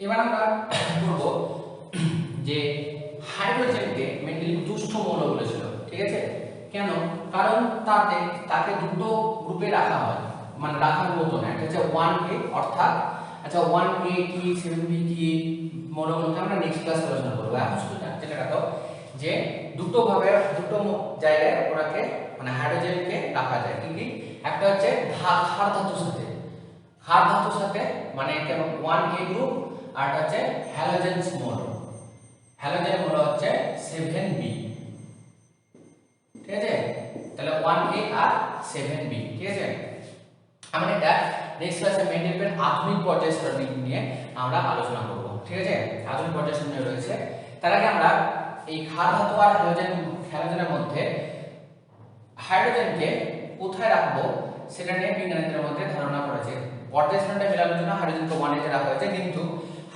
এবার আমরা বলবো যে হাইড্রোজেনকে মেনলি দুস্থ মৌল বলেছিল, ঠিক আছে? কেন? কারণ তাকে দুটো গ্রুপে রাখা হয়, মানে রাখার মতো না। একটা হচ্ছে 1A অর্থাৎ, আচ্ছা 1A কি 7B কি মৌলগুলোকে আমরা নেক্সট ক্লাসে আলোচনা করবো। এখন শুধু যেটা রাখো যে দুটো জায়গায় ওরাকে মানে হাইড্রোজেনকে রাখা যায়। কি কি? একটা হচ্ছে ক্ষার ধাতুর সাথে, ক্ষার ধাতুর সাথে মানে 1A গ্রুপ, আর একটা হচ্ছে হ্যালোজেন মৌল। হ্যালোজেন মৌল হচ্ছে 7B, ঠিক আছে? তাহলে 1A আর 7B, ঠিক আছে? আমরা এটা নেক্সট ক্লাসে মেন্ডেলের আধুনিক পর্যায় সারণী নিয়ে আমরা আলোচনা করব, ঠিক আছে? আধুনিক পর্যায় সারণী রয়েছে। তার আগে আমরা এই ক্ষার ধাতু আর হ্যালোজেনের মধ্যে হাইড্রোজেনকে কোথায় রাখবো সেটা নিয়ে বিজ্ঞানীদের মধ্যে ধারণা করেছে। পর্যায় সারণীটা মেলানোর জন্য হাইড্রোজেনকে 1A তে রাখা হয়েছে, কিন্তু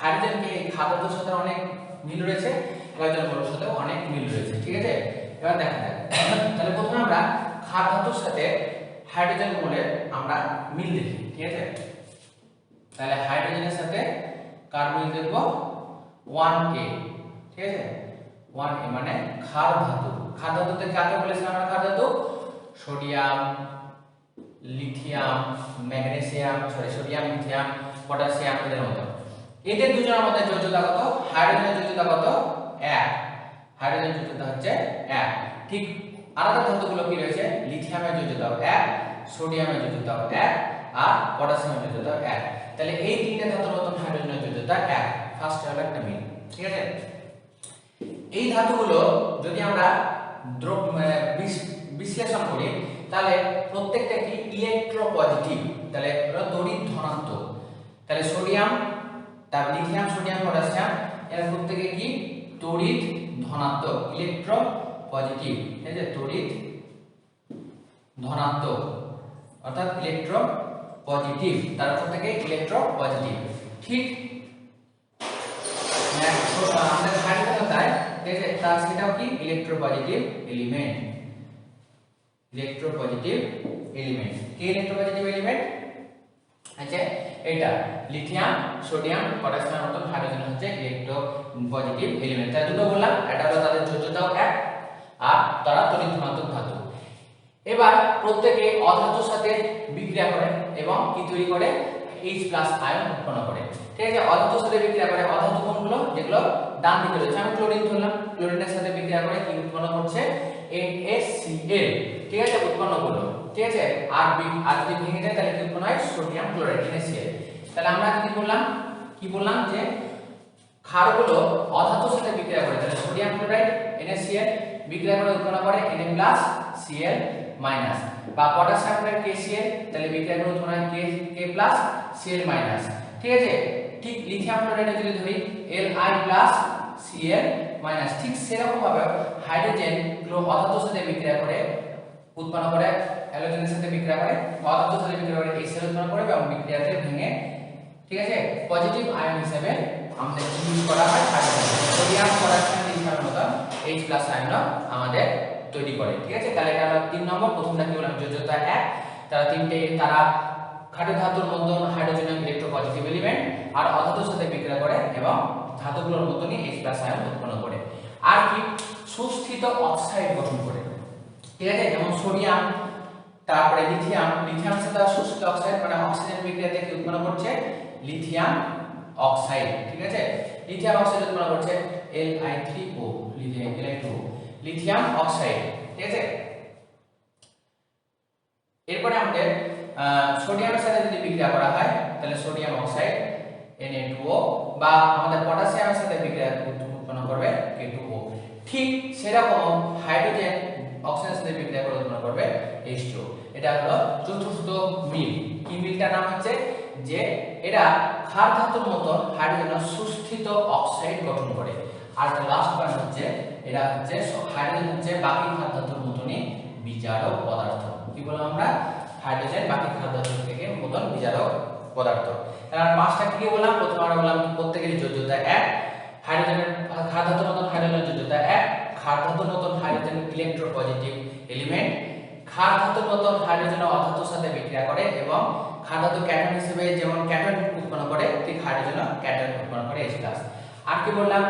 হাইড্রোজেনকে এই ক্ষার ধাতুর সাথে অনেক মিল রয়েছে, হ্যালোজেন মৌলের সাথে অনেক মিল রয়েছে, ঠিক আছে? এবার দেখা যাক। তাহলে প্রথমে আমরা ক্ষার ধাতুর সাথে হাইড্রোজেন মৌলের আমরা মিল দেখি, ঠিক আছে? তাহলে হাইড্রোজেনের সাথে কার মিল দেখব? 1A, ঠিক আছে? 1A মানে ক্ষার ধাতু। ক্ষার ধাতুতে কাকে বলেছিলাম আমরা? ক্ষার ধাতু sodium, lithium, magnesium, sodium, lithium, potassium, এদের মতো। এদের দুজনের মধ্যে যোজ্যতা কত? হাইড্রোজেনের যোজ্যতা কত? 1। হাইড্রোজেনের যোজ্যতা হচ্ছে 1। ঠিক আলাদা ধাতুগুলো কি রয়েছে? লিথিয়ামের যোজ্যতা 1, সোডিয়ামের যোজ্যতা 1 আর পটাশিয়ামের যোজ্যতা 1। তাহলে এই তিনটে ধাতুর মতন হাইড্রোজেনের যোজ্যতা 1। ফার্স্ট হলো একটা মিল, ঠিক আছে? এই ধাতুগুলো যদি আমরা বিশ্লেষণ করি তাহলে প্রত্যেকটা কি ইলেকট্রোপজিটিভ, তাহলে ওরা তড়িৎ ধনাত্মক। তাহলে সোডিয়াম, তার লিথিয়াম, সোডিয়াম, পটাশিয়াম এরা প্রত্যেকে কি তড়িৎ ধনাত্মক, ইলেকট্রোপজিটিভ, ঠিক আছে? তড়িৎ ধনাত্মক অর্থাৎ ইলেকট্রোপজিটিভ, তার প্রত্যেকে ইলেকট্রোপজিটিভ। ঠিক আমাদের হাইড্রোজেন তাই, ঠিক আছে? তার সেটাও কি ইলেকট্রোপজিটিভ এলিমেন্ট, ইলেকট্রোপজিটিভ এলিমেন্ট। কি ইলেকট্রোপজিটিভ এলিমেন্ট? আচ্ছা এটা লিথিয়াম, সোডিয়াম, পটাশিয়াম মতন হাইড্রোজেন হচ্ছে ইলেকট্রোপজিটিভ এলিমেন্ট। তাই দুটো বললাম, এটা হলো তাদের যোজ্যতাও 1 আর তারা তড়িৎ ধনাত্মক ধাতু। এবার প্রত্যেকে অধাতুর সাথে বিক্রিয়া করে এবং কি তৈরি করে? H+ আয়ন উৎপন্ন করে, ঠিক আছে? অধাতুর সাথে বিক্রিয়া করে। অধাতু কোনগুলো? যেগুলো ডান দিকে রয়েছে। আমি ক্লোরিন ধরলাম, ক্লোরিনের সাথে বিক্রিয়া করে কি উৎপন্ন করছে? NaCl, ঠিক আছে? উৎপন্ন করলো, ঠিক আছে? আর যদি ভেঙে যায় তাহলে কি উৎপন্ন হয়? Sodium chloride, NaCl। তাহলে আমরা কি বললাম যে ক্ষারগুলো অধাতুর সাথে বিক্রিয়া করে, তাহলে সোডিয়াম ক্লোরাইড, NaCl বিক্রিয়া করে উৎপন্ন করে Na+Cl-, বা পটাশিয়াম ক্লোরাইড KCl, তাহলে বিক্রিয়া করে উৎপন্ন হয় K+Cl-, ঠিক আছে? ঠিক লিথিয়াম ক্লোরাইড যদি ধরি Li+Cl-, ঠিক সেরকম ভাবে হাইড্রোজেন অধাতুর সাথে বিক্রিয়া করে উৎপন্ন করে, হ্যালোজেনের সাথে বিক্রিয়া করে, অধাতুর সাথে বিক্রিয়া করে HCl উৎপন্ন করে এবং বিক্রিয়াতে ভেঙে, ঠিক আছে, পজিটিভ আয়ন হিসেবে আমাদের ইউজ করা হয় হাইড্রোজেন। সোডিয়াম, পটাশিয়াম, লিথিয়াম মতন H+ আয়ন আমাদের তৈরি করে, ঠিক আছে? তাহলে এটা হলো 3 নম্বর। প্রথমটা কি বললাম? যোজ্যতা 1। তারা খাঁটি ধাতুর মতন হাইড্রোজেন ইলেকট্রোপজিটিভ এলিমেন্ট আর অধাতুর সাথে বিক্রিয়া করে এবং ধাতুগুলোর মতনই H+ আয়ন উৎপন্ন করে। আর কি সুস্থিত অক্সাইড গঠন করে, ঠিক আছে? যেমন সোডিয়াম, তারপরে লিথিয়াম সাথে সুস্থিত অক্সাইড মানে অক্সিজেন বিক্রিয়াতে কি উৎপন্ন করছে? লিথিয়াম অক্সাইড, ঠিক আছে? লিথিয়াম অক্সাইড উৎপন্ন করছে Li3O, লিথিয়াম অক্সাইড, ঠিক আছে? এরপরে আমাদের সোডিয়ামের সাথে যদি বিক্রিয়া করা হয় তাহলে সোডিয়াম অক্সাইড Na2O, বা আমাদের পটাশিয়ামের সাথে বিক্রিয়া উৎপন্ন করবে K2O। ঠিক সেরকম হাইড্রোজেন অক্সিজেনের সাথে বিক্রিয়া করে উৎপন্ন করবে H2O। এটা হলো চতুর্থ মিল। কি মিলটার নাম হচ্ছে যে এরা ক্ষার ধাতুর মতো হাইড্রোজেন সুস্থিত অক্সাইড গঠন করে। আর লাস্ট পয়েন্ট হচ্ছে এরা হচ্ছে হাইড্রোজেন হচ্ছে বাকি ক্ষার ধাতুর মতনই বিজারক পদার্থ। কি বললাম আমরা? হাইড্রোজেন বাকি ক্ষার ধাতুর থেকে মতন বিজারক পদার্থ। তার পাঁচটা কি বললাম? প্রথমে আমরা বললাম প্রত্যেকের যোজ্যতা 1। হাইড্রোজেনের ক্ষার ধাতুর মতন হাইড্রোজেনের যোজ্যতা 1। ক্ষার ধাতুর মতন হাইড্রোজেন ইলেকট্রোপজিটিভ এলিমেন্ট, ক্ষার ধাতুর মতন হাইড্রোজেন ও অধাতুর সাথে বিক্রিয়া করে এবং ক্ষার ধাতু ক্যাটায়ন হিসেবে যেমন ক্যাটায়ন উৎপন্ন করে ঠিক হাইড্রোজেন ক্যাটায়ন উৎপন্ন করে H+। আর কি বললাম,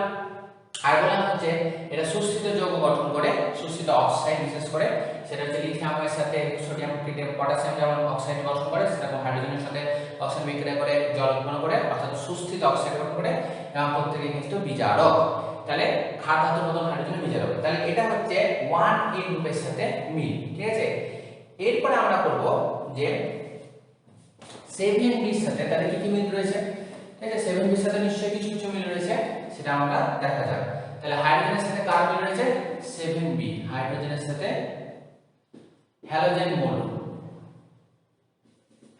আর বললাম হচ্ছে এটা সুস্থিত যৌগ গঠন করে, সুস্থিত অক্সাইড বিশেষ করে সেটা হচ্ছে লিথিয়ামের সাথে সোডিয়াম পটাশিয়াম যেমন অক্সাইড গঠন করে, সেটা হাইড্রোজেনের সাথে অক্সিজেন বিক্রিয়া করে জল উৎপন্ন করে, অর্থাৎ সুস্থিত অক্সাইড গঠন করে এবং প্রত্যেকে কিন্তু বিজারক। তাহলে ক্ষার ধাতুর মতন হাইড্রোজেন বিজারক। তাহলে এটা হচ্ছে 1A গ্রুপের সাথে মিল, ঠিক আছে। এরপরে আমরা করব যে 7B এর সাথে তাহলে কি কি মিল রয়েছে, ঠিক আছে। 7B এর সাথে নিশ্চয়ই কিছু কিছু মিল রয়েছে, সেটা আমরা দেখা যাক। তাহলে হাইড্রোজেনের সাথে কার মিল রয়েছে, 7B হাইড্রোজেনের সাথে হ্যালোজেন মৌল।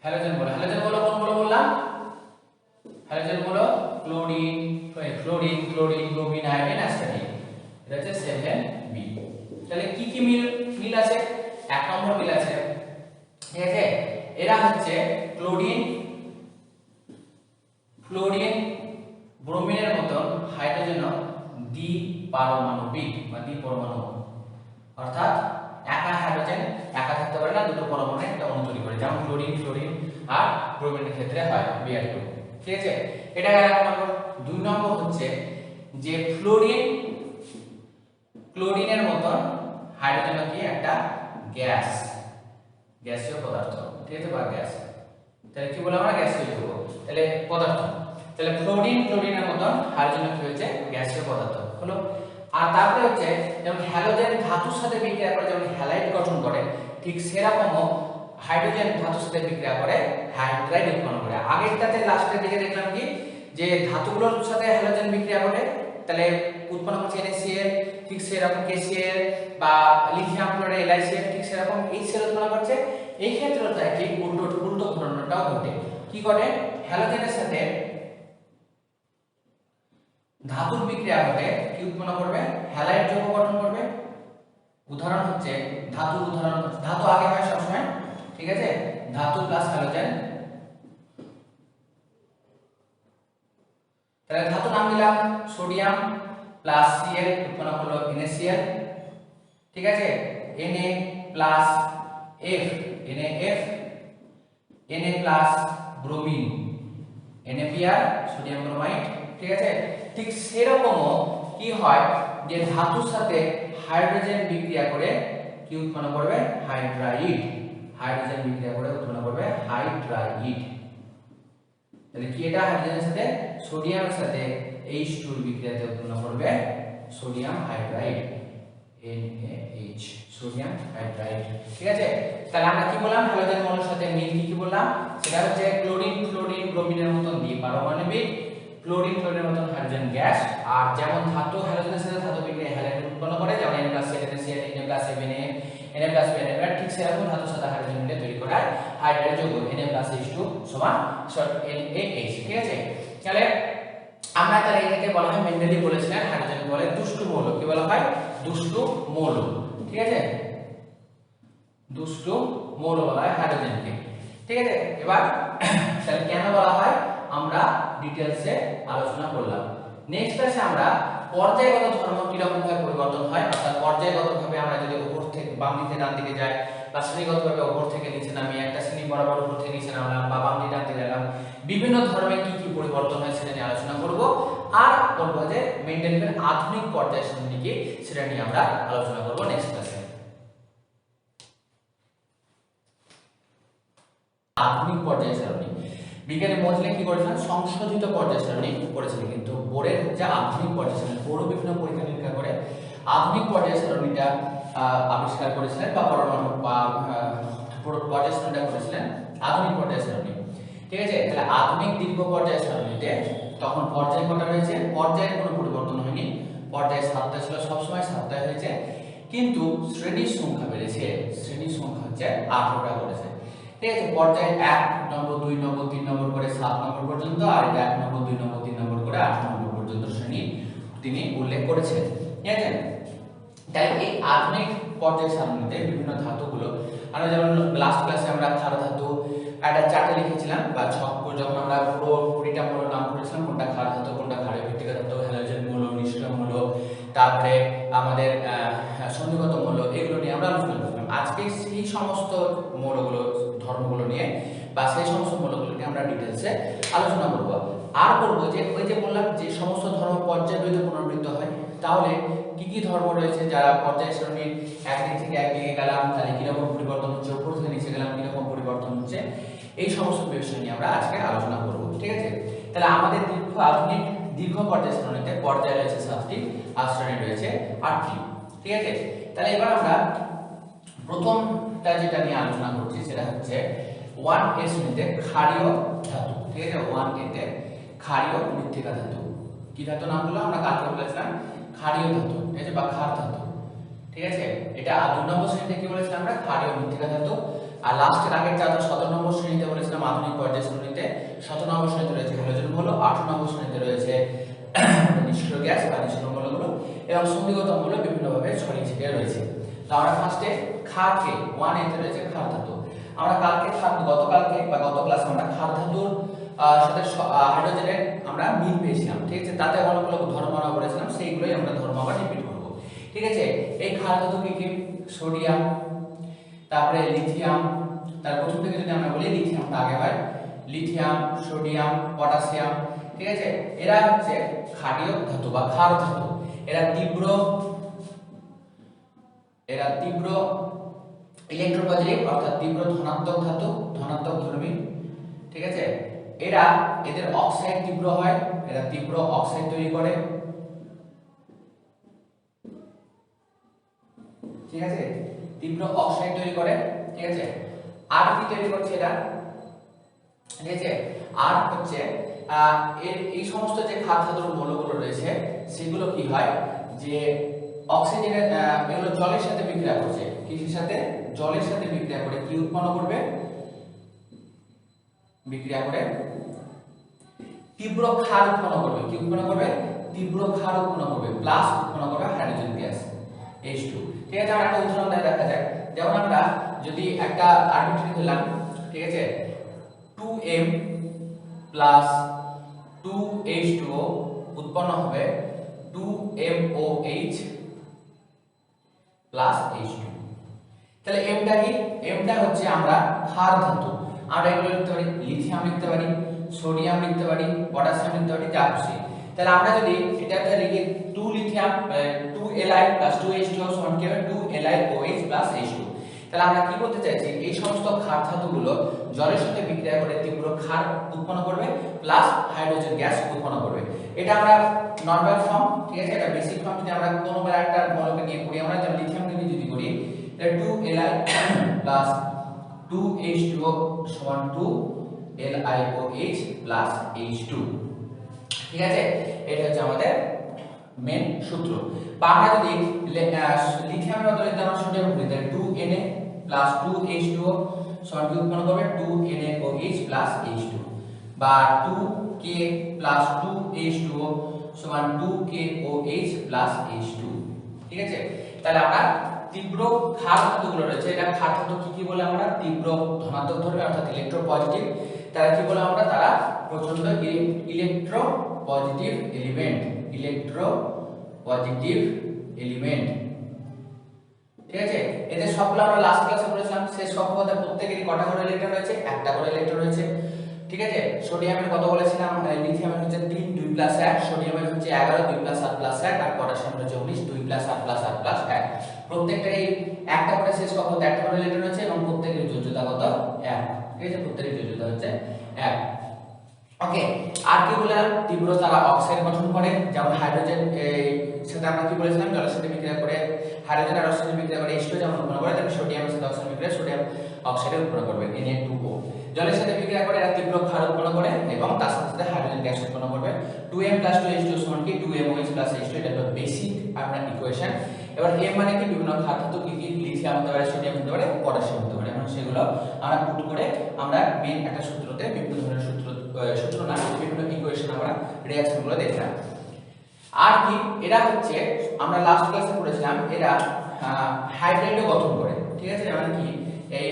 হ্যালোজেন মৌল কোনগুলো বললাম, হ্যালোজেন মৌল ক্লোরিন, ব্রোমিন, আয়োডিন, অ্যাসপারটিন, এটা হচ্ছে 7B। তাহলে কি কি মিল আছে, এক নম্বর মিল আছে, ঠিক আছে। এরা হচ্ছে ক্লোরিন ব্রোমিনের মতন হাইড্রোজেন দ্বিপারমাণবিক বা দ্বিপরমাণু, অর্থাৎ একা হাইড্রোজেন একা থাকতে পারে না, দুটো পরমাণু একটা অণু তৈরি করে, যেমন ক্লোরিন আর ব্রোমিনের ক্ষেত্রে হয় Br2, ঠিক আছে। এটা এক নম্বর। দুই নম্বর হচ্ছে যে ক্লোরিনের মতন হাইড্রোজেন কি একটা গ্যাসীয় পদার্থ, ঠিক আছে, বা গ্যাস। তাহলে কি বললাম আমরা, গ্যাসীয় যৌগ, তাহলে পদার্থ। তাহলে ক্লোরিনের মতন হাইড্রোজেন কি হচ্ছে গ্যাসীয় পদার্থ হলো। আর তারপরে হচ্ছে যেমন হ্যালোজেন ধাতুর সাথে বিক্রিয়া করে যেমন হ্যালাইড গঠন করে, ঠিক সেরকমও হাইড্রোজেন ধাতুর সাথে বিক্রিয়া করে হাইড্রাইড উৎপন্ন করে। আগেরটাতে লাস্টের দিকে দেখলাম কি যে ধাতুগুলোর সাথে হ্যালোজেন বিক্রিয়া করে তাহলে উৎপন্ন হচ্ছে NaCl, ঠিক সেরকম KCl বা লিথিয়াম ক্লোরাইড LiCl, ঠিক সেরকম HCl উৎপন্ন করছে। এই ক্ষেত্রে ঠিক উল্টো ঘটনাটাও ঘটে। কি ঘটে, হ্যালোজেনের সাথে ধাতুর বিক্রিয়া ঘটে, কি উৎপন্ন করবে, হ্যালাইড যৌগ গঠন করবে। উদাহরণ হচ্ছে ধাতু আগে হয় সবসময়, ঠিক আছে, ধাতু প্লাস হ্যালোজেন। তাহলে ধাতু নাম দিলাম সোডিয়াম প্লাস Cl উৎপন্ন হলো NaCl, ঠিক আছে। Na plus F NaF, Na plus bromine NaBr sodium bromide, ঠিক আছে। ঠিক সেরকমও কি হয় যে ধাতুর সাথে হাইড্রোজেন বিক্রিয়া করে কি উৎপন্ন করবে, হাইড্রোজেন বিক্রিয়া করে উৎপন্ন করবে হাইড্রাইড। তাহলে কি এটা হাইড্রোজেনের সাথে সোডিয়ামের সাথে H2 বিক্রিয়াতে উৎপন্ন করবে sodium hydride, NaH, sodium hydride, ঠিক আছে। তাহলে আমরা কি বললাম, হ্যালোজেন মৌলের সাথে মিল কি বললাম, সেটা হচ্ছে ক্লোরিন ব্রোমিনের মতন দ্বিপারমাণবিক, ক্লোরিনের মতন হাইড্রোজেন গ্যাস। আর যেমন ধাতু হ্যালোজেনের সাথে ধাতু বিক্রিয়া হ্যালাইড উৎপন্ন করে, যেমন Na+Cl NaCl, Na+F ঠিক সেরকম ধাতুর সাথে হাইড্রোজেন মিলে তৈরি করা হাইড্রাইড যৌগ Na+H2 সমান NaH, ঠিক আছে। তাহলে আমরা তাহলে এটাকে বলা হয়, মেন্ডেলি বলেছিলেন হাইড্রোজেন বলে দুষ্টু মৌল। কি বলা হয়, দুষ্টু মৌল, ঠিক আছে, দুষ্টু মৌল বলা হয় হাইড্রোজেনকে, ঠিক আছে। এবার তাহলে কেন বলা হয় আমরা ডিটেইলসে আলোচনা করলাম। নেক্সট ক্লাসে আমরা পর্যায়গত ধর্ম কিরকম ভাবে পরিবর্তন হয়, অর্থাৎ পর্যায়গতভাবে আমরা যদি উপর থেকে বাম দিকে ডান দিকে যাই বা শ্রেণীগতভাবে উপর থেকে নিচে নামি একটা শ্রেণী বরাবর উপর থেকে নিচে নামলাম বা বাম দিকে ডান দিকে গেলাম, বিভিন্ন ধর্মে কি কি পরিবর্তন হয় সেটা নিয়ে আলোচনা করব। আর বলবো যে মেন্ডেলিয়ান আধুনিক পর্যায় সারণী কি সেটা নিয়ে আমরা আলোচনা করব নেক্সট ক্লাসে। আধুনিক পর্যায় সারণী বিজ্ঞানী মজলে কি করেছিলেন, সংশোধিত পর্যায় সারণী করেছিলেন, কিন্তু বোর্ডের যে আধুনিক পর্যায় সারণী, বোর্ড বিভিন্ন পরীক্ষা নিরীক্ষা করে আধুনিক পর্যায় সারণীটা আবিষ্কার করেছিলেন বা পরমাণু বা পর্যায় সারণীটা করেছিলেন আধুনিক পর্যায় সারণী, ঠিক আছে। তাহলে আধুনিক দীর্ঘ পর্যায় সারণীতে তখন পর্যায় কটা রয়েছে, পর্যায়ের কোনো পরিবর্তন হয়নি, পর্যায় 7টা ছিল, সবসময় 7টা হয়েছে, কিন্তু শ্রেণীর সংখ্যা বেড়েছে, শ্রেণীর সংখ্যা হচ্ছে 18টা করেছে, ঠিক আছে। পর্যায়ে 1 নম্বর 2 নম্বর 3 নম্বর করে 7 নম্বর পর্যন্ত, আর 1 নম্বর 2 নম্বর 3 নম্বর করে 8 নম্বর পর্যন্ত শ্রেণী তিনি উল্লেখ করেছেন, ঠিক আছে। তাই এই আধুনিক পর্যায় সারণীতে বিভিন্ন ধাতুগুলো আমরা যেমন লাস্ট ক্লাসে আমরা ক্ষার ধাতু একটা চার্টে লিখেছিলাম বা ছক যখন আমরা পুরো 20টা মৌলের নাম করেছিলাম, কোনটা ক্ষার ধাতু, কোনটা ক্ষারীয় ভিত্তিক ধাতু, হ্যালোজেন মৌল, নিষ্ক্রিয় মৌল, তারপরে আমাদের সন্ধিগত মৌল, এগুলো নিয়ে আমরা আলোচনা করলাম। আজকে সেই সমস্ত মৌলগুলো ধর্মগুলো নিয়ে বা সেই সমস্ত মৌলগুলো নিয়ে আমরা ডিটেইলসে আলোচনা করব। আর করব যে ওই যে বললাম যে সমস্ত ধর্ম পর্যায়বৃত্ত পুনরাবৃত্ত হয়, তাহলে কি কি ধর্ম রয়েছে যারা পর্যায় সারণীর একদিক থেকে একদিকে গেলাম তাহলে কিরকম পরিবর্তন হচ্ছে, উপর থেকে নিচে গেলাম কিরকম পরিবর্তন হচ্ছে, এই সমস্ত বিষয় নিয়ে আমরা আজকে আলোচনা করব। ঠিক আছে, তাহলে আমাদের আধুনিক দীর্ঘ পর্যায় সারণীতে পর্যায় রয়েছে 7টি আর শ্রেণী রয়েছে 8টি। ঠিক আছে, তাহলে এবার আমরা প্রথমটা যেটা নিয়ে আলোচনা করছি সেটা হচ্ছে 1A শ্রেণীতে ক্ষারীয় ধাতু। ঠিক আছে, 1A তে ক্ষারীয় মৃত্তিকা ধাতু। কি ধাতু নাম হলো আমরা কালকে বলেছিলাম ক্ষারীয় ধাতু, ঠিক আছে, বা ক্ষার ধাতু। ঠিক আছে, এটা 2 নম্বর শ্রেণীতে কি বলেছিলাম আমরা ক্ষারীয় মৃত্তিকা ধাতু। আর লাস্টের আগের যা 17 নম্বর শ্রেণীতে বলেছিলাম আধুনিক পর্যায় শ্রেণীতে 17 নম্বর শ্রেণীতে রয়েছে হ্যালোজেন মৌল, 18 নম্বর শ্রেণীতে রয়েছে নিষ্ক্রিয় গ্যাস বা নিষ্ক্রিয় মৌলগুলো এবং সন্ধিগত মৌল বিভিন্নভাবে ছড়িয়ে ছিটিয়ে রয়েছে। তো আমরা ফার্স্টে ক্ষারকে 1A তে রয়েছে ক্ষার ধাতু। আমরা গতকালকে বা গত ক্লাসে আমরা ক্ষার ধাতুর সাথে হাইড্রোজেনের আমরা মিল পেয়েছিলাম। ঠিক আছে, তাতে অনেকগুলো ধর্ম আমরা বলেছিলাম, সেইগুলোই আমরা ধর্ম আবার রিপিট করব। ঠিক আছে, এই ক্ষার ধাতু কি সোডিয়াম, তারপরে লিথিয়াম, তার প্রথম থেকে যদি আমরা বলি লিথিয়ামটা আগে হয়, লিথিয়াম, সোডিয়াম, পটাশিয়াম। ঠিক আছে, এরা হচ্ছে ক্ষারীয় ধাতু বা ক্ষার ধাতু। এরা তীব্র ইলেকট্রোপজিটিভ অর্থাৎ তীব্র ধনাত্মক ধাতু, ধনাত্মক ধর্মী। ঠিক আছে, এদের অক্সাইড তীব্র হয়, এরা তীব্র অক্সাইড তৈরি করে। ঠিক আছে, তীব্র অক্সাইড তৈরি করে। ঠিক আছে, আর কি তৈরি করছে এরা? ঠিক আছে, আর হচ্ছে এই সমস্ত যে ক্ষার ধাতুর মৌলগুলো রয়েছে সেগুলো কি হয় যে অক্সিজেনের এগুলো জলের সাথে বিক্রিয়া করছে। কিসের সাথে? জলের সাথে বিক্রিয়া করে কি উৎপন্ন করবে? বিক্রিয়া করে তীব্র ক্ষার উৎপন্ন করবে। কি উৎপন্ন করবে? তীব্র ক্ষার উৎপন্ন করবে, প্লাস উৎপন্ন করবে হাইড্রোজেন গ্যাস H2। ঠিক আছে, আমরা একটা উদাহরণ দেখা যায়। যেমন আমরা যদি একটা আরবিট্রারি দিলাম, ঠিক আছে, 2m প্লাস 2H2O উৎপন্ন হবে 2MOH প্লাস H2। তাহলে mটা কি? mটা হচ্ছে আমরা ক্ষার ধাতু। আমরা এগুলো লিখতে পারি, লিথিয়াম লিখতে পারি, সোডিয়াম লিখতে পারি, পটাশিয়াম লিখতে পারি, যা খুশি। তাহলে আমরা যদি এটাকে লিখি 2 লিথিয়াম 2Li + 2H2O সমান কি হবে? 2LiOH + H2। তাহলে আমরা কি বলতে চাইছি? এই সমস্ত ক্ষার ধাতুগুলো জলের সাথে বিক্রিয়া করে তীব্র ক্ষার উৎপন্ন করবে, প্লাস হাইড্রোজেন গ্যাস উৎপন্ন করবে। এটা আমরা নরমাল ফর্ম। ঠিক আছে, এটা বেসিক ফর্ম। যদি আমরা কোনো একটা মৌলকে নিয়ে করি, আমরা যেমন লিথিয়ামকে নিয়ে যদি করি, তাহলে 2Li + 2H2O সমান 2LiOH + H2। ঠিক আছে, এটা হচ্ছে আমাদের মেন সূত্র। বা আমরা যদি লিথিয়ামের বদলে আমরা সোডিয়াম করি, তাহলে 2Na + 2H2O সমান কি উৎপন্ন করবে? 2NaOH + H2। বা 2K + 2H2O সমান 2KOH + H2। ঠিক আছে, তাহলে আমরা তীব্র ক্ষার ধাতুগুলো রয়েছে, এটা ক্ষার ধাতু কি বলে? আমরা তীব্র ধনাত্মক ধর্মী অর্থাৎ ইলেকট্রোপজিটিভ। তারা কি বলে? আমরা তারা প্রচন্ড ইলেকট্রোপজিটিভ এলিমেন্ট, ইলেকট্রোপজিটিভ এলিমেন্ট। ঠিক আছে, এদের সবগুলো আমরা লাস্ট ক্লাসে বলেছিলাম, সেই সবগুলোতে প্রত্যেকেরই কটা করে ইলেকট্রন রয়েছে? একটা করে ইলেকট্রন রয়েছে। ঠিক আছে, সোডিয়ামের কত বলেছিলাম? লিথিয়ামের হচ্ছে 3 2 + 1, সোডিয়ামের হচ্ছে 11 2 + 7 + 1, আর পটাশিয়ামের হচ্ছে 19 2 + 8 + 8 + 1। প্রত্যেকটারই একটা করে শেষ কক্ষতে একটা করে ইলেকট্রন রয়েছে এবং প্রত্যেকের যোজ্যতা কত? 1। ঠিক আছে, প্রত্যেকের যোজ্যতা হচ্ছে 1। ওকে, আর কি বললাম? তীব্র তারা অক্সাইড গঠন করে, যেমন হাইড্রোজেন সাথে আমরা কি বলেছিলাম? জলের সাথে বিক্রিয়া করে হাইড্রোজেন আর অক্সিজেন বিক্রিয়া করে H2 যেমন উৎপন্ন করে, তেমনি সোডিয়ামের সাথে অক্সিজেন বিক্রিয়া সোডিয়াম অক্সাইড উৎপন্ন করবে Na2O। জলের সাথে বিক্রিয়া করে এরা তীব্র ক্ষার উৎপন্ন করে এবং তার সাথে সাথে হাইড্রোজেন গ্যাস উৎপন্ন করবে। 2m + 2H2O সমান কি? 2MOH + H2। এটা হলো বেসিক আপনার ইকুয়েশন। এবার m মানে কি? বিভিন্ন ক্ষার ধাতু কি কি? লিথিয়াম হতে পারে, সোডিয়াম হতে পারে, পটাশিয়াম হতে পারে। এখন সেগুলো আমরা পুট করে আমরা মেইন একটা সূত্রতে বিভিন্ন ধরনের সূত্র না বিভিন্ন ইকুয়েশন আমরা রিঅ্যাকশনগুলো দেখলাম। আর কি এরা হচ্ছে আমরা লাস্ট ক্লাসে পড়েছিলাম, এরা হাইড্রাইডও গঠন করে। ঠিক আছে, মানে কি? এই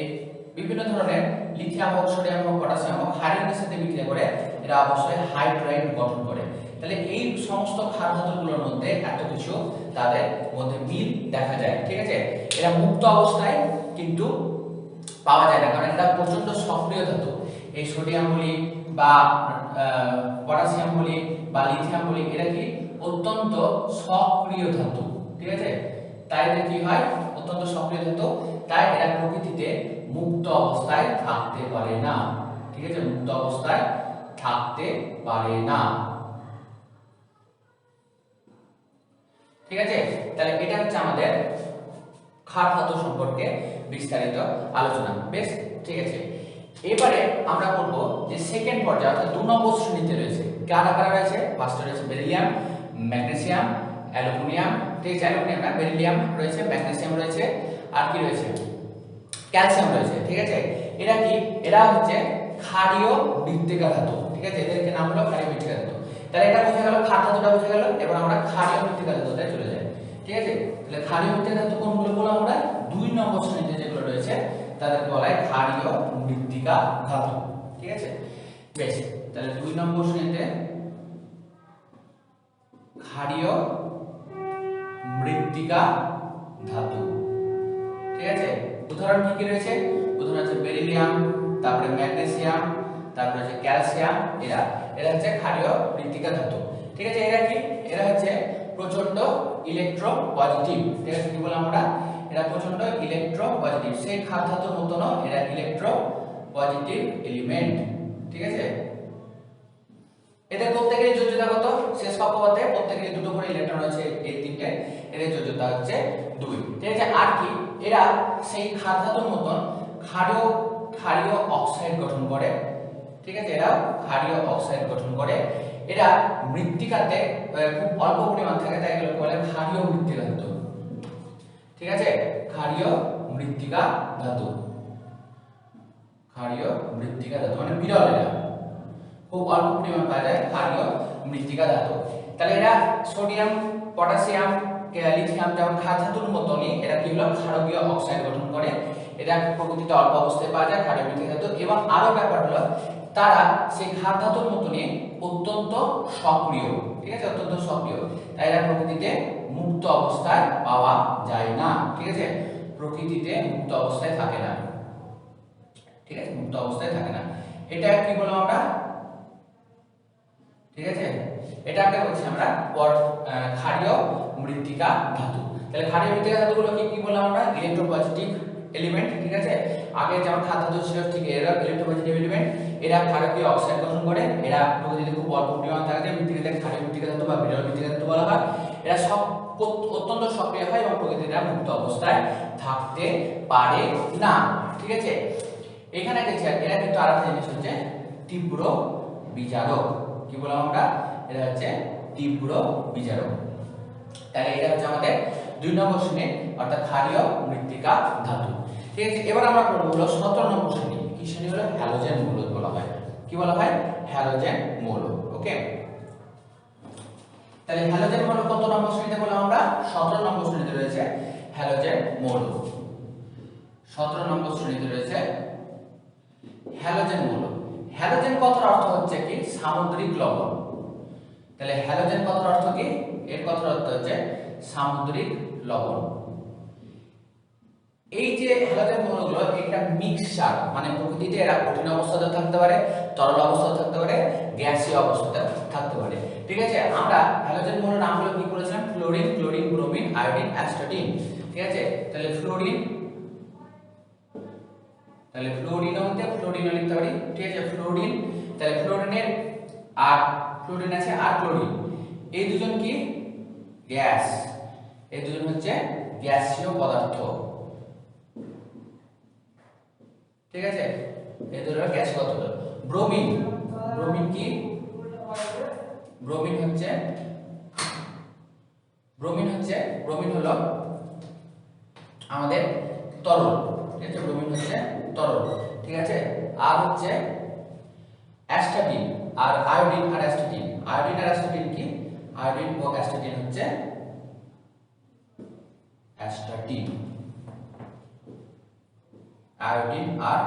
বিভিন্ন ধরনের লিথিয়াম হোক, সোডিয়াম হোক, পটাশিয়াম হোক, হাইড্রোজেনের সাথে বিক্রিয়া করে এরা অবশ্যই হাইড্রাইড গঠন করে। তাহলে এই সমস্ত ক্ষার ধাতুগুলোর মধ্যে এত কিছু তাদের মধ্যে মিল দেখা যায়। ঠিক আছে, এরা মুক্ত অবস্থায় কিন্তু পাওয়া যায় না, কারণ এটা প্রচন্ড সক্রিয় ধাতু। এই সোডিয়াম বলি বা পটাশিয়াম বলি বা লিথিয়াম বলি, এরা কি অত্যন্ত সক্রিয় ধাতু, ঠিক আছে। তাই এদের কি হয়, অত্যন্ত সক্রিয় ধাতু, তাই এরা প্রকৃতিতে মুক্ত অবস্থায় থাকতে পারে না, ঠিক আছে, মুক্ত অবস্থায় থাকতে পারে না, ঠিক আছে। তাহলে এটা হচ্ছে আমাদের ক্ষার ধাতু সম্পর্কে বিস্তারিত আলোচনা, বেশ, ঠিক আছে। এবারে আমরা বলবো যে সেকেন্ড পর্যায়ে অর্থাৎ 2 নম্বর শ্রেণীতে রয়েছে কারা কারা রয়েছে। ফার্স্টে রয়েছে বেরিলিয়াম, ম্যাগনেসিয়াম, অ্যালুমিনিয়াম, ঠিক আছে, অ্যালুমিনিয়াম না, বেরিলিয়াম রয়েছে, ম্যাগনেসিয়াম রয়েছে, আর কি রয়েছে, ক্যালসিয়াম রয়েছে, ঠিক আছে। এরা কি, এরা হচ্ছে ক্ষারীয় মৃত্তিকা ধাতু, ঠিক আছে, এদেরকে নাম হলো ক্ষারীয় মৃত্তিকা ধাতু। তাহলে এটা বোঝা গেল, ক্ষার ধাতুটা বোঝা গেল। এবার আমরা ক্ষারীয় মৃত্তিকা ধাতুতে চলে যাই, ঠিক আছে। তাহলে ক্ষারীয় মৃত্তিকা ধাতু কোনগুলো বললাম আমরা, 2 নম্বর শ্রেণীতে যেগুলো রয়েছে তাদেরকে বলা হয় ক্ষারীয় মৃত্তিকা ধাতু, ঠিক আছে, বেশ। তাহলে 2 নম্বর শ্রেণীতে ক্ষারীয় মৃত্তিকা ধাতু, ঠিক আছে। উদাহরণ কি কি রয়েছে, উদাহরণ আছে বেরিলিয়াম, তারপরে ম্যাগনেসিয়াম, তারপরে হচ্ছে ক্যালসিয়াম, এরা হচ্ছে ক্ষারীয় মৃত্তিকা ধাতু, ঠিক আছে। এরা কি, এরা হচ্ছে প্রচন্ড ইলেকট্রো পজিটিভ, ঠিক আছে, কি বললাম আমরা, এরা প্রচন্ড ইলেকট্রো পজিটিভ, সেই ক্ষার ধাতুর মতো না, এরা ইলেকট্রো পজিটিভ এলিমেন্ট, ঠিক আছে। এদের প্রত্যেকেরই যোজ্যতা কত, শেষ কক্ষপথে প্রত্যেকেরই 2টো করে ইলেকট্রন রয়েছে, এই তিনটে, এদের যোজ্যতা হচ্ছে 2, ঠিক আছে। আর কি, এরা সেই ক্ষার ধাতুর মতন ক্ষারীয় অক্সাইড গঠন করে, ঠিক আছে, এরা ক্ষারীয় অক্সাইড গঠন করে। এরা মৃত্তিকাতে খুব অল্প পরিমাণ থাকে, তাই এগুলোকে বলে ক্ষারীয় মৃত্তিকা ধাতু, ঠিক আছে, ক্ষারীয় মৃত্তিকা ধাতু, ক্ষারীয় মৃত্তিকা ধাতু মানে বিরল, এরা খুব অল্প পরিমাণ পাওয়া যায় ক্ষারীয় মৃত্তিকা ধাতু। তাহলে এরা সোডিয়াম, পটাশিয়াম, লিথিয়াম যেমন ক্ষার ধাতুর মতনই এরা কি হলো, ক্ষারকীয় অক্সাইড গঠন করে। এরা প্রকৃতিতে অল্প অবস্থায় পাওয়া যায় ক্ষারীয় মৃত্তিকা ধাতু, এবং আরো ব্যাপার হলো তারা সেই ক্ষার ধাতুর মতনই অত্যন্ত সক্রিয়, ঠিক আছে, অত্যন্ত সক্রিয়, তাই এরা প্রকৃতিতে মুক্ত অবস্থায় পাওয়া যায় না, ঠিক আছে, প্রকৃতিতে মুক্ত অবস্থায় থাকে না, ঠিক আছে, মুক্ত অবস্থায় থাকে না। এটা কি বললাম আমরা, ঠিক আছে, এটাকে বলছি আমরা ক্ষারীয় মৃত্তিকা ধাতু। তাহলে ক্ষারীয় মৃত্তিকা ধাতুগুলো কি কি বললাম আমরা, ইলেকট্রোপজিটিভ এলিমেন্ট, ঠিক আছে। আগে যেমন ক্ষার ধাতু ছিল ঠিক এরা ইলেকট্রোপজিটিভ এলিমেন্ট, এরা ক্ষারকীয় অক্সাইড গঠন করে, এরা প্রকৃতিতে খুব অল্প পরিমাণ থাকে, মৃত্তিকাতে ক্ষারীয় মৃত্তিকা ধাতু বা বিরল মৃত্তিকা ধাতু বলা হয়। এরা সব অত্যন্ত সক্রিয় হয় এবং প্রকৃতিতে মুক্ত অবস্থায় থাকতে পারে না, ঠিক আছে। এখানে দেখছি এরা কিন্তু আরেকটা জিনিস হচ্ছে তীব্র বিজারক, কি বললাম আমরা, এরা হচ্ছে তীব্র বিজারক। তাহলে এটা হচ্ছে আমাদের 2 নম্বর শ্রেণী অর্থাৎ ক্ষারীয় মৃত্তিকা ধাতু, ঠিক আছে। এবার আমরা পড়ব হলো 17 নম্বর শ্রেণী, কি শ্রেণী হলো, হ্যালোজেন মৌল বলা হয়, কি বলা হয়, হ্যালোজেন মৌল, ওকে। তাহলে হ্যালোজেন মৌল কত নম্বর শ্রেণীতে বললাম আমরা, 17 নম্বর শ্রেণীতে রয়েছে হ্যালোজেন মৌল, 17 নম্বর শ্রেণীতে রয়েছে হ্যালোজেন মৌল। হ্যালোজেন কথার অর্থ হচ্ছে কি, সামুদ্রিক লবণ। তাহলে হ্যালোজেন কথার অর্থ কি, এর কথার অর্থ হচ্ছে সামুদ্রিক লবণ। এই যে হ্যালোজেন মৌলগুলো একটা মিক্সচার, মানে প্রকৃতিতে এরা কঠিন অবস্থাতে থাকতে পারে, তরল অবস্থাতে থাকতে পারে, গ্যাসীয় অবস্থাতে থাকতে পারে, ঠিক আছে। আমরা হ্যালোজেন মৌলের নামগুলো কি করেছিলাম, fluorine, chlorine, bromine, iodine, astatine, ঠিক আছে। তাহলে ফ্লোরিন, তাহলে ফ্লোরিন হতে ফ্লোরিন লিখতে পারি, ঠিক আছে, ফ্লোরিন। তাহলে ফ্লোরিনের আর ফ্লোরিন আছে আর ক্লোরিন, এই দুজন কি গ্যাস, এই দুজন হচ্ছে গ্যাসীয় পদার্থ, ঠিক আছে, এই দুজন গ্যাসীয় পদার্থ। ব্রোমিন, ব্রোমিন কি, ব্রোমিন হচ্ছে ব্রোমিন হলো আমাদের তরল, ঠিক আছে, ব্রোমিন হচ্ছে তরল, ঠিক আছে। আর হচ্ছে অ্যাস্টাটিন, আর আয়োডিন আর অ্যাস্টাটিন, আয়োডিন আর অ্যাস্টাটিন কি, আয়োডিন ও অ্যাস্টাটিন হচ্ছে অ্যাস্টাটিন, আয়োডিন আর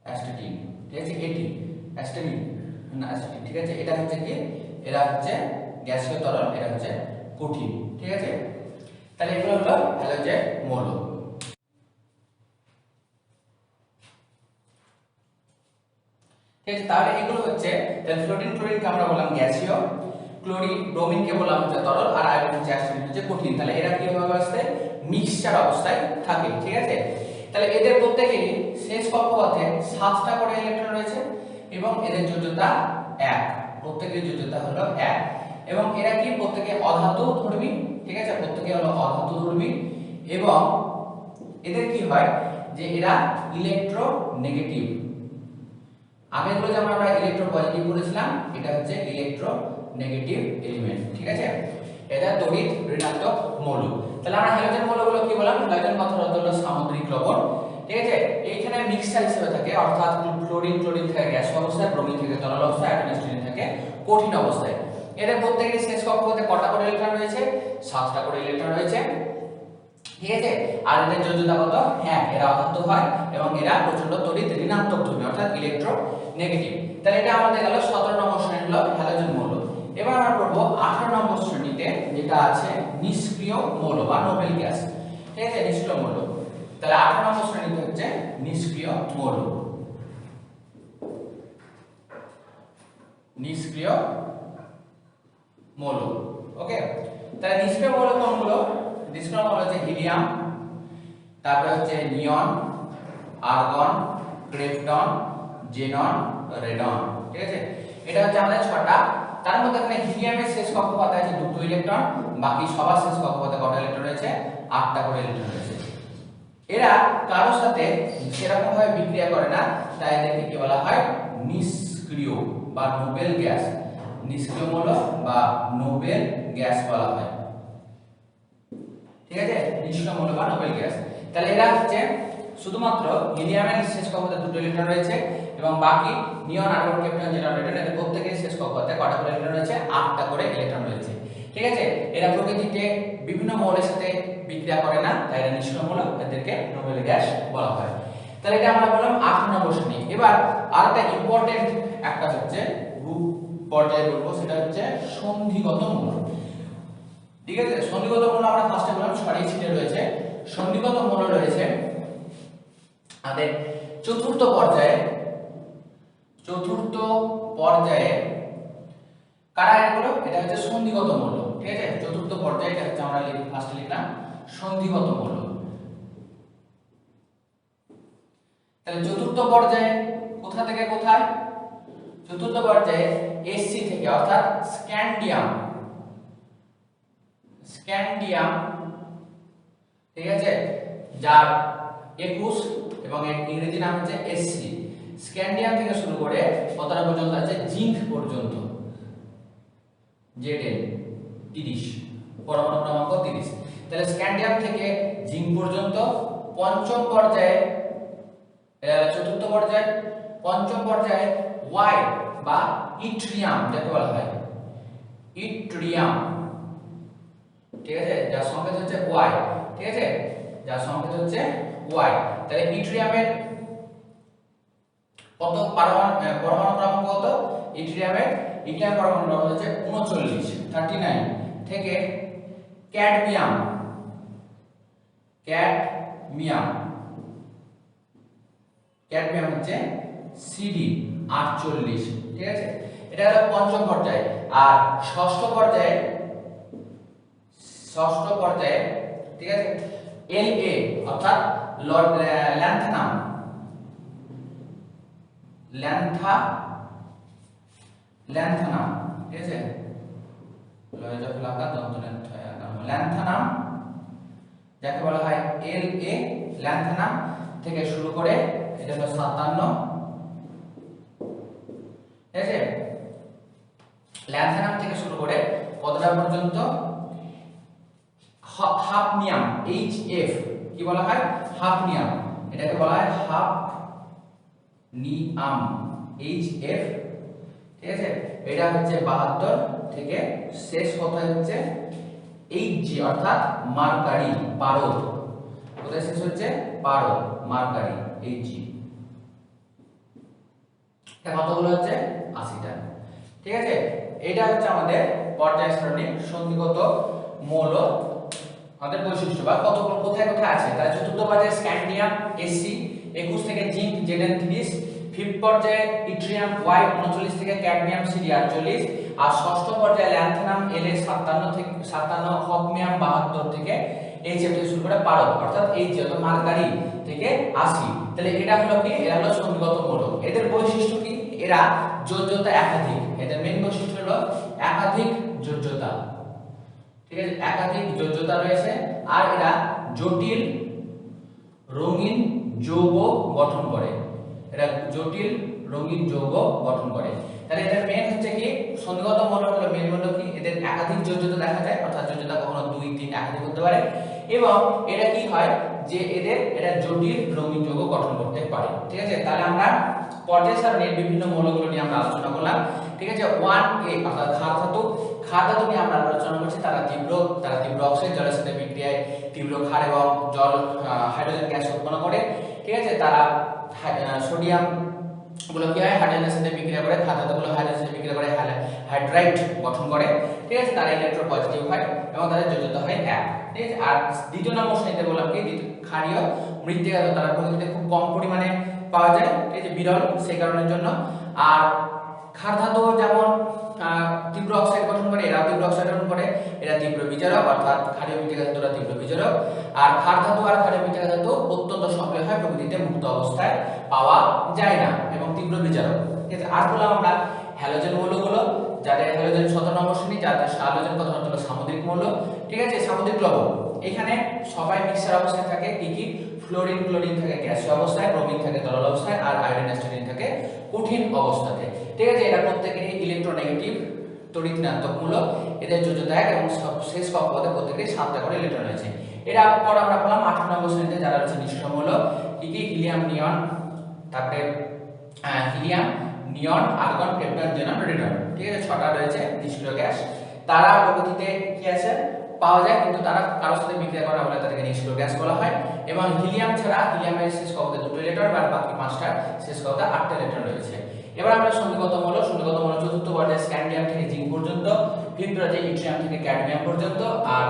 অ্যাস্টাটিন, ঠিক আছে, এটি অ্যাস্টাটিন না অ্যাস্টাটিন, ঠিক আছে। এটা হচ্ছে কি, এরা হচ্ছে গ্যাসীয় তরল, এটা হচ্ছে কঠিন, ঠিক আছে। তাহলে এগুলো হলো হ্যালোজেন মৌল। ঠিক আছে, তাহলে এগুলো হচ্ছে ফ্লোরিন ক্লোরিনকে আমরা বললাম গ্যাসীয়, ক্লোরিন ব্রোমিনকে বললাম হচ্ছে তরল, আর আয়োডিন হচ্ছে অ্যাসিড হচ্ছে কঠিন। তাহলে এরা কি অবস্থায় মিক্সচার অবস্থায় থাকে। ঠিক আছে, তাহলে এদের প্রত্যেকেরই শেষ কক্ষপথে 7টা করে ইলেকট্রন রয়েছে এবং এদের যোজ্যতা 1, প্রত্যেকের যোজ্যতা হলো 1 এবং এরা কি প্রত্যেকে অধাতু ধর্মী। ঠিক আছে, প্রত্যেকে হলো অধাতু ধর্মী এবং এদের কি হয় যে এরা ইলেকট্রোনেগেটিভ। আগেগুলো যেমন আমরা ইলেকট্রো পজিটিভ বলেছিলাম, এটা হচ্ছে ইলেকট্রোনেগেটিভ এলিমেন্ট। ঠিক আছে, এটা তড়িৎ ঋণাত্মক মৌল। তাহলে আমরা হ্যালোজেন মৌলগুলো কি বললাম, হ্যালোজেন কথার অর্থ হলো সামুদ্রিক লবণ। ঠিক আছে, এইখানে মিক্সচার হিসেবে থাকে, অর্থাৎ ক্লোরিন থাকে গ্যাসীয় অবস্থায়, ব্রোমিন থাকে তরল অবস্থায়, আয়োডিন অ্যাসিড থাকে কঠিন অবস্থায়। এদের প্রত্যেকেরই শেষ কক্ষপথে কটা করে ইলেকট্রন রয়েছে, 7টা করে ইলেকট্রন রয়েছে। ঠিক আছে, আর এদের যোজ্যতা কত, হ্যাঁ এরা অধাতু হয় এবং এরা প্রচন্ড তড়িৎ ঋণাত্মক ধর্মী অর্থাৎ ইলেকট্রোনেগেটিভ। তাহলে এটা আমাদের গেল 17 নম্বর শ্রেণী হলো হ্যালোজেন মৌল। এবার আমরা পড়বো 18 নম্বর শ্রেণীতে যেটা আছে নিষ্ক্রিয় মৌল বা নোবেল গ্যাস। ঠিক আছে, নিষ্ক্রিয় মৌল। তাহলে 18 নম্বর শ্রেণীতে হচ্ছে নিষ্ক্রিয় মৌল। নিষ্ক্রিয় মৌল, ওকে। তাহলে নিষ্ক্রিয় মৌল কোনগুলো, নিষ্ক্রিয় মৌল হচ্ছে হিলিয়াম, তারপরে হচ্ছে নিয়ন, আর্গন, ক্রিপ্টন, জেনন, রেডন। ঠিক আছে, এটা হচ্ছে আমাদের 6টা। তার মধ্যে এখানে হিলিয়ামের শেষ কক্ষপথে আছে 2টো ইলেকট্রন, বাকি সবার শেষ কক্ষপথে কত ইলেকট্রন রয়েছে, 8টা করে ইলেকট্রন রয়েছে। এরা কারোর সাথে সেরকম ভাবে বিক্রিয়া করে না, তাই এদেরকে কি বলা হয়, নিষ্ক্রিয় বা নোবেল গ্যাস। নিষ্ক্রিয় মৌল বা নোবেল গ্যাস বলা হয়। ঠিক আছে, নিষ্ক্রিয় মৌল বা নোবেল গ্যাস। তাহলে এরা হচ্ছে শুধুমাত্র হিলিয়ামের শেষ কক্ষপথে 2টো ইলেকট্রন রয়েছে এবং বাকি নিয়ন, আর্গন, ক্রিপ্টন, জেনন, রেডন এদের প্রত্যেকের শেষ কক্ষপথে কটা করে ইলেকট্রন রয়েছে, 8টা করে ইলেকট্রন রয়েছে। ঠিক আছে, এরা প্রকৃতিতে বিভিন্ন মৌলের সাথে বিক্রিয়া করে না, তাই এরা নিষ্ক্রিয় মৌল, এদেরকে নোবেল গ্যাস বলা হয়। তাহলে এটা আমরা বললাম 8 নম্বর শ্রেণী। এবার আরেকটা ইম্পর্টেন্ট একটা হচ্ছে গ্রুপ পর্যায়ে বলবো, সেটা হচ্ছে সন্ধিগত মৌল। ঠিক আছে, সন্ধিগত মৌল আমরা ফার্স্টে বললাম ছড়িয়ে ছিটে রয়েছে। সন্ধিগত মৌল রয়েছে আমাদের চতুর্থ পর্যায়ে কারা এগুলো, এটা হচ্ছে সন্ধিগত মৌল। ঠিক আছে, চতুর্থ পর্যায়ে এটা হচ্ছে আমরা ফার্স্টে লিখলাম সন্ধিগত মৌল। তাহলে চতুর্থ পর্যায়ে কোথা থেকে কোথায়, চতুর্থ পর্যায়ে Sc থেকে অর্থাৎ স্ক্যান্ডিয়াম। ঠিক আছে, যার 21 এবং এর ইংরেজি নাম হচ্ছে Sc। স্ক্যান্ডিয়াম থেকে শুরু করে কতটা পর্যন্ত আছে, জিঙ্ক পর্যন্ত, Zn 30, পরমাণু ক্রমাঙ্ক 30। তাহলে স্ক্যান্ডিয়াম থেকে জিঙ্ক পর্যন্ত। পঞ্চম পর্যায়ে, এটা চতুর্থ পর্যায়ে, পঞ্চম পর্যায়ে Y বা ইট্রিয়াম যাকে বলা হয়, ইট্রিয়াম। ঠিক আছে, যার সংকেত হচ্ছে Y। ঠিক আছে, যার সংকেত হচ্ছে Y। তাহলে ইট্রিয়ামের কত পরমাণু ক্রমাঙ্ক কত, ইট্রিয়ামের পরমাণু ক্রমাঙ্ক হচ্ছে 39 থেকে ক্যাডমিয়াম হচ্ছে Cd 48। ঠিক আছে, এটা হলো পঞ্চম পর্যায়ে। আর ষষ্ঠ পর্যায়ে, ঠিক আছে, La অর্থাৎ ল্যান্থানাম, ঠিক আছে, ল্যান্থানাম যাকে বলা হয় La, ল্যান্থানাম থেকে শুরু করে এটা হলো 57। ঠিক আছে, ল্যান্থানাম থেকে শুরু করে কতটা পর্যন্ত, হাফনিয়াম HF, কি বলা হয়, হাফনিয়াম, এটাকে বলা হয় হাফনিয়াম HF। ঠিক আছে, এটা হচ্ছে 72 থেকে শেষ কথা হচ্ছে Hg অর্থাৎ মার্কারি, পারদ। কোথায় শেষ হচ্ছে, পারদ, মার্কারি, Hg। এটা কতগুলো হচ্ছে, 80টা। ঠিক আছে, এটা হচ্ছে আমাদের পর্যায় সারণী সন্ধিগত মৌল আমাদের বৈশিষ্ট্য বা কতগুলো কোথায় কোথায় আছে। তাহলে চতুর্থ পর্যায়ে স্ক্যান্ডিয়াম Sc, 21 থেকে জিঙ্ক Zn 30, ফিফথ পর্যায়ে ইট্রিয়াম ওয়াই 39 থেকে ক্যাডমিয়াম সিডি 48, আর ষষ্ঠ পর্যায়ে ল্যান্থেনাম এলএ 57 থেকে 57, হফমিয়াম 72 থেকে এইচএফ থেকে শুরু করে পারদ অর্থাৎ এই যত মার্কারি থেকে 80। তাহলে এটা হলো কি, এরা হলো সন্ধিগত মৌল। এদের বৈশিষ্ট্য কি, এরা যোজ্যতা একাধিক, এদের মেইন বৈশিষ্ট্য হলো একাধিক যোজ্যতা, ঠিক আছে, একাধিক যোজ্যতা রয়েছে, আর এরা জটিল রঙিন যৌগ গঠন করে, এরা জটিল রঙিন যৌগ গঠন করে। তাহলে এদের মেইন হচ্ছে কি, সন্ধিগত মৌল হলো মেইন হলো কি, এদের একাধিক যোজ্যতা দেখা যায়, অর্থাৎ যোজ্যতা কখনো 2 3 একাধিক হতে পারে, এবং এটা কি হয় যে এরা জটিল রঙিন যৌগ গঠন করতে পারে, ঠিক আছে। তাহলে আমরা পর্যায় সারণীর বিভিন্ন মৌলগুলো নিয়ে আমরা আলোচনা করলাম, ঠিক আছে। 1a অর্থাৎ ক্ষার ধাতু নিয়ে আমরা আলোচনা করছি, তারা তীব্র অক্সাইড জলের সাথে বিক্রিয়ায় তীব্র ক্ষার এবং জল হাইড্রোজেন গ্যাস উৎপন্ন করে, ঠিক আছে। তারা সোডিয়াম গুলো কি হয়, হাইড্রোজেনের সাথে বিক্রিয়া করে, ক্ষার ধাতুগুলো হাইড্রোজেনের সাথে বিক্রিয়া করে হাইড্রাইড গঠন করে, ঠিক আছে। তারা ইলেকট্রোপজিটিভ হয় এবং তাদের যোজ্যতা হয় 1, ঠিক আছে। আর দ্বিতীয় নম্বর শ্রেণীতে বললাম কি, ক্ষারীয় মৃত্তিকা ধাতু, তারা প্রকৃতিতে খুব কম পরিমাণে পাওয়া যায়, ঠিক আছে, বিরল সেই কারণের জন্য। আর ক্ষার ধাতু যেমন তীব্র অক্সাইড গঠন করে, এরা তীব্র অক্সাইড গঠন করে, এরা তীব্র বিজারক, অর্থাৎ ক্ষারীয় মৃত্তিকা ধাতুরা তীব্র বিজারক। আর ক্ষার ধাতু আর ক্ষারীয় মৃত্তিকা ধাতু অত্যন্ত সক্রিয় হয়, প্রকৃতিতে মুক্ত অবস্থায় পাওয়া যায় না এবং তীব্র বিজারক, ঠিক আছে। আর বললাম আমরা হ্যালোজেন মৌলগুলো, যাদের হ্যালোজেন 17 নম্বর শ্রেণী, যাদের হ্যালোজেন কথা হলো সামুদ্রিক মৌল, ঠিক আছে, সামুদ্রিক লবণ। এখানে সবাই মিক্সার অবস্থায় থাকে, কি ফ্লোরিন ক্লোরিন থাকে গ্যাসীয় অবস্থায়, ব্রোমিন থাকে তরল অবস্থায়, আর আয়োডিন অ্যাসিডিন থাকে কঠিন অবস্থাতে, ঠিক আছে। এরা প্রত্যেকেরই ইলেকট্রোনেগেটিভ তড়িৎ ঋণাত্মক মূল, এদের যোজ্যতা 1 এবং শেষ কক্ষপথে প্রত্যেকটি 7টা করে ইলেকট্রন রয়েছে। এরা পর আমরা বললাম 18 নম্বর শ্রেণীতে যারা রয়েছে নিষ্ক্রিয় মৌল, কি হিলিয়াম নিয়ন, তারপরে হিলিয়াম নিয়ন আর্গন ক্রিপ্টন জেনন রেডিয়ন, ঠিক আছে, 6টা রয়েছে নিষ্ক্রিয় গ্যাস। তারা প্রকৃতিতে কি আছে পাওয়া যায়, কিন্তু তারা কারোর সাথে বিক্রিয়া করা বলে তাদেরকে নিষ্ক্রিয় গ্যাস বলা হয়। এবং হিলিয়াম ছাড়া, হিলিয়ামের শেষ কক্ষপথে 2টো ইলেকট্রন, আর বাকি 5টার শেষ কক্ষপথে 8টা ইলেকট্রন রয়েছে। এবার আমরা সন্ধিগত মৌল, চতুর্থ পর্যায়ে স্ক্যান্ডিয়াম থেকে জিঙ্ক পর্যন্ত, ফিফথ পর্যায়ে ইট্রিয়াম থেকে ক্যাডমিয়াম পর্যন্ত, আর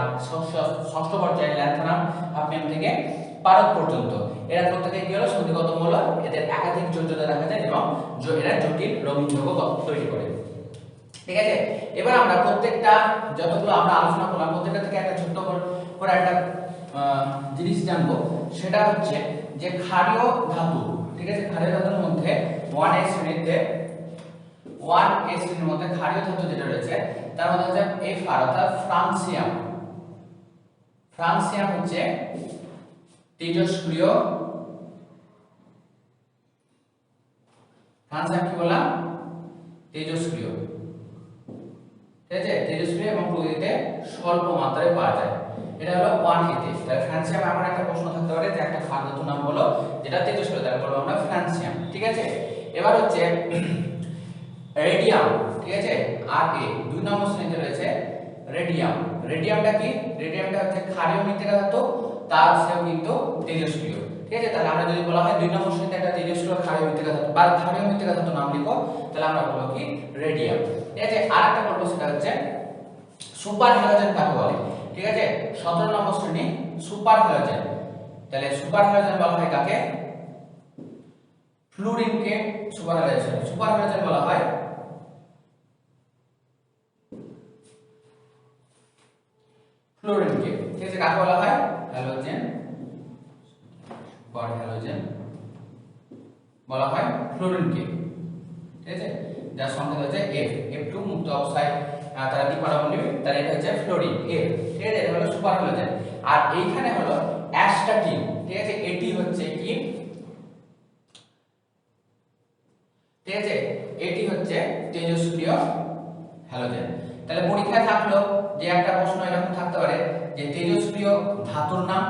ষষ্ঠ পর্যায়ে ল্যান্থেনাম হফমিয়াম থেকে পারদ পর্যন্ত। এরা প্রত্যেকে কি হলো সন্ধিগত মৌল, এদের একাধিক যোজ্যতা দেখা যায় এবং এরা জটিল রঙিন যৌগ তৈরি করে, ঠিক আছে। এবার আমরা প্রত্যেকটা যতগুলো আমরা আলোচনা করলাম প্রত্যেকটা থেকে একটা ছোট্ট করে একটা জিনিস জানবো, সেটা হচ্ছে যে ক্ষারীয় ধাতু, ঠিক আছে, ক্ষারীয় ধাতুর মধ্যে 1a শ্রেণীর মধ্যে ক্ষারীয় ধাতু যেটা রয়েছে তার মধ্যে হচ্ছে Fr অর্থাৎ ফ্রান্সিয়াম। ফ্রান্সিয়াম হচ্ছে তেজস্ক্রিয়, ফ্রান্সিয়াম কি বললাম, তেজস্ক্রিয়, ঠিক আছে, তেজস্ক্রিয় এবং প্রকৃতিতে স্বল্প মাত্রায় পাওয়া যায়। এটা হলো 1a তে। তাহলে ফ্রান্সিয়াম এমন একটা প্রশ্ন থাকতে পারে যে একটা ক্ষার ধাতুর নাম বলো যেটা তেজস্ক্রিয়, তাহলে বলবো আমরা ফ্রান্সিয়াম, ঠিক আছে। এবার হচ্ছে রেডিয়াম, ঠিক আছে, আর এ 2 নম্বর শ্রেণীতে রয়েছে রেডিয়াম। রেডিয়ামটা কি, রেডিয়ামটা হচ্ছে ক্ষারীয় মৃত্তিকা ধাতু, তার সেও কিন্তু তেজস্ক্রিয়, ঠিক আছে। তাহলে আমরা যদি বলা হয় 2 নম্বর শ্রেণীতে একটা তেজস্ক্রিয় ক্ষারীয় মৃত্তিকা ধাতু বা ক্ষারীয় মৃত্তিকা ধাতু নাম লিখো, তাহলে আমরা বলবো কি রেডিয়াম, ঠিক আছে। আরেকটা বলবো সেটা হচ্ছে সুপার হ্যালোজেন কাকে বলে, ঠিক আছে, 17 নম্বর শ্রেণী সুপার হ্যালোজেন। তাহলে সুপার হ্যালোজেন বলা হয় কাকে, ফ্লুরিনকে সুপার হ্যালোজেন বলা হয় ফ্লুরিনকে, ঠিক আছে। কাকে বলা হয় হ্যালোজেন, সুপার হ্যালোজেন বলা হয় ফ্লুরিনকে, ঠিক আছে, যার সংকেত হচ্ছে F2 মুক্ত অবস্থায় তারা দ্বিপারমাণবিক, তাহলে এটা হচ্ছে ফ্লোরিন F, ঠিক আছে, এটা হলো সুপার হ্যালোজেন। আর এইখানে হলো অ্যাস্টাটিন, ঠিক আছে, এটি হচ্ছে কি, ঠিক আছে, এটি হচ্ছে তেজস্ক্রিয় হ্যালোজেন। তাহলে পরীক্ষায় থাকলো যে একটা প্রশ্ন এরকম থাকতে পারে যে তেজস্ক্রিয় ধাতুর নাম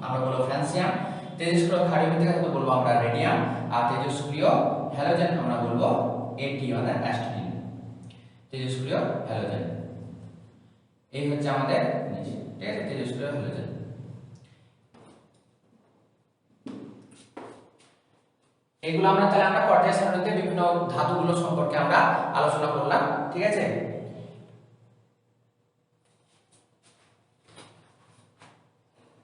আমরা বলবো ফ্রান্সিয়াম, তেজস্ক্রিয় ক্ষারীয় মৃত্তিকা ধাতু বলবো আমরা রেডিয়াম, আর তেজস্ক্রিয় হ্যালোজেন আমরা বলবো এটি মানে অ্যাস্টাটিন, তেজস্ক্রিয় হ্যালোজেন। এই হচ্ছে আমাদের নিচে, ঠিক আছে, তেজস্ক্রিয় হ্যালোজেন। এগুলো আমরা পর্যায় সারণীতে বিভিন্ন ধাতুগুলো সম্পর্কে আমরা আলোচনা করলাম, ঠিক আছে।